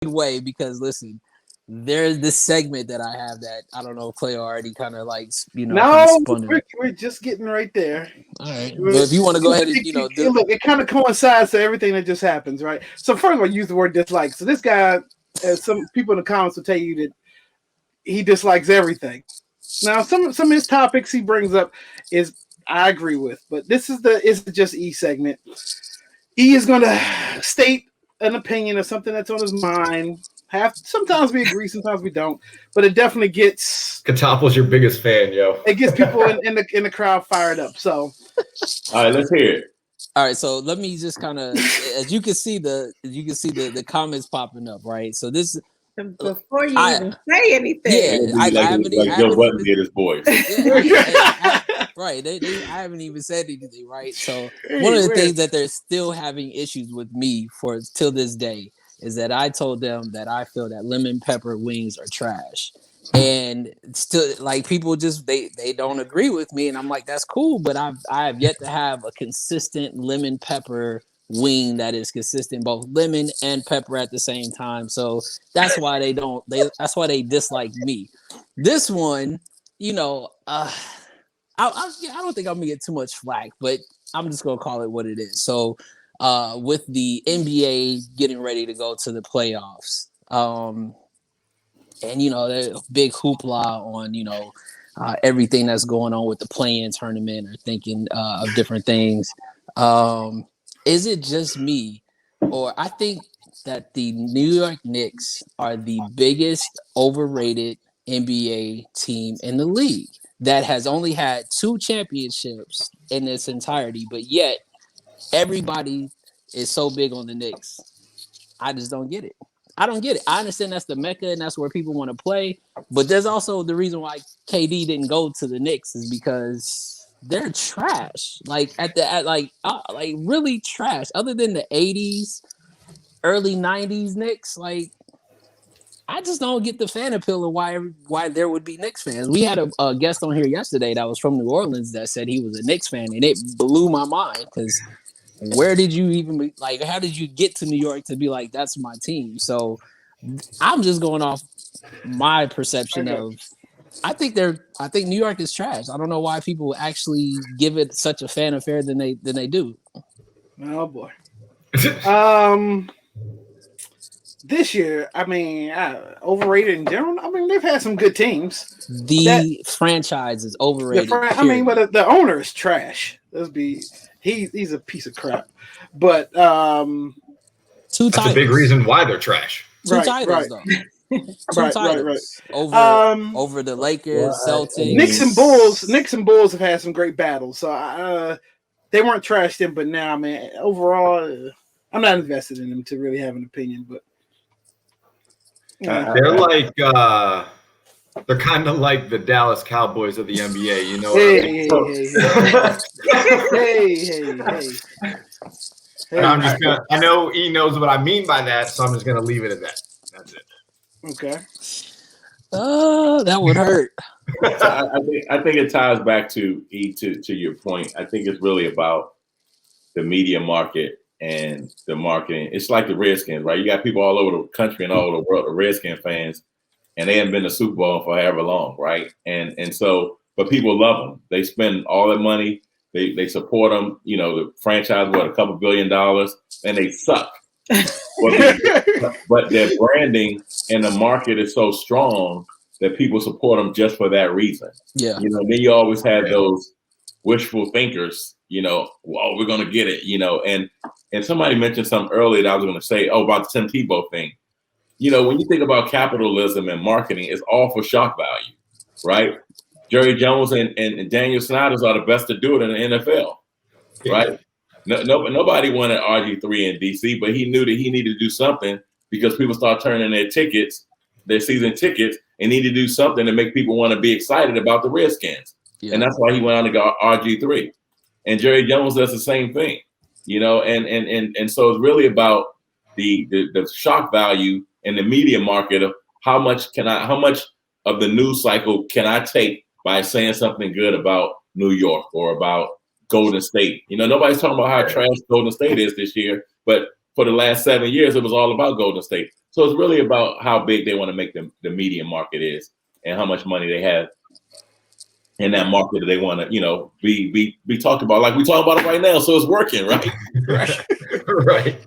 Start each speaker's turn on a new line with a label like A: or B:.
A: way because listen, there's this segment that I have that I don't know if Clay already kind of like kind of
B: No,
A: spun it.
B: we're just getting right there.
A: All right, but if you want to go ahead and
B: look, it kind of coincides to everything that just happens, right? So first of all, use the word dislike. So this guy, as some people in the comments will tell you that he dislikes everything. Now, some of his topics he brings up is I agree with, but this is it's just E segment. E is going to state an opinion of something that's on his mind. Sometimes we agree, sometimes we don't, but it definitely gets.
C: Katopel's your biggest fan, yo.
B: It gets people in the crowd fired up. So,
D: all right, let's hear it.
A: All right, so let me just kind of, as you can see the comments popping up, right? So this
E: before you even say anything,
A: yeah, I haven't
D: Joe Button did his voice.
A: Right, I haven't even said anything, right? So one of the things that they're still having issues with me for till this day is that I told them that I feel that lemon pepper wings are trash. And still like people just they don't agree with me, and I'm like, that's cool, but I have yet to have a consistent lemon pepper wing that is consistent, both lemon and pepper at the same time. So that's why that's why they dislike me. This one, I don't think I'm gonna get too much flack, but I'm just gonna call it what it is. So with the NBA getting ready to go to the playoffs, and there's a big hoopla on everything that's going on with the play-in tournament or thinking of different things. Is it just me, or I think that the New York Knicks are the biggest overrated NBA team in the league that has only had 2 championships in its entirety, but yet everybody is so big on the Knicks. I just don't get it. I don't get it. I understand that's the Mecca and that's where people want to play, but there's also the reason why KD didn't go to the Knicks is because they're trash. Like really trash. Other than the 80s, early 90s Knicks, like I just don't get the fan appeal of why there would be Knicks fans. We had a guest on here yesterday that was from New Orleans that said he was a Knicks fan, and it blew my mind because where did you even how did you get to New York to be like that's my team? So I'm just going off my perception of I think New York is trash. I don't know why people actually give it such a fan affair than they do.
B: Oh boy. This year, I mean, overrated in general. I mean, they've had some good teams.
A: The franchise is overrated.
B: But the owner is trash. He's a piece of crap. But
A: 2 titles.
C: That's a big reason why they're trash.
A: 2 titles though. 2 titles over the Lakers, Celtics.
B: Knicks and Bulls have had some great battles. So they weren't trash then, but now, man, overall, I'm not invested in them to really have an opinion. But
C: they're like they're kind of like the Dallas Cowboys of the NBA, you know.
B: Hey.
C: I know he knows what I mean by that, so I'm just gonna leave it at that. That's it.
B: Okay.
A: That would hurt.
D: I think it ties back to your point. I think it's really about the media market and the marketing. It's like the Redskins, right? You got people all over the country and all over the world, the Redskin fans, and they haven't been to Super Bowl for however long, right? And so, but people love them. They spend all their money. They support them. You know, the franchise worth a couple $2 billion, and they suck. But their branding and the market is so strong that people support them just for that reason.
A: Yeah.
D: You know, then you always have those wishful thinkers, well, we're going to get it, and somebody mentioned something earlier that I was going to say, about the Tim Tebow thing. When you think about capitalism and marketing, it's all for shock value, right? Jerry Jones and Daniel Snyder's are the best to do it in the NFL, right? Nobody wanted RG3 in DC, but he knew that he needed to do something because people start turning their season tickets, and need to do something to make people want to be excited about the Redskins. Yeah. And that's why he went on to go RG3. And Jerry Jones does the same thing, and so it's really about the shock value in the media market of how much of the news cycle can I take by saying something good about New York or about Golden State. Nobody's talking about how trash Golden State is this year, but for the last 7 years, it was all about Golden State. So it's really about how big they want to make the media market is and how much money they have in that market that they want to, be talked about, like we talk about it right now. So it's working, right?
C: Right.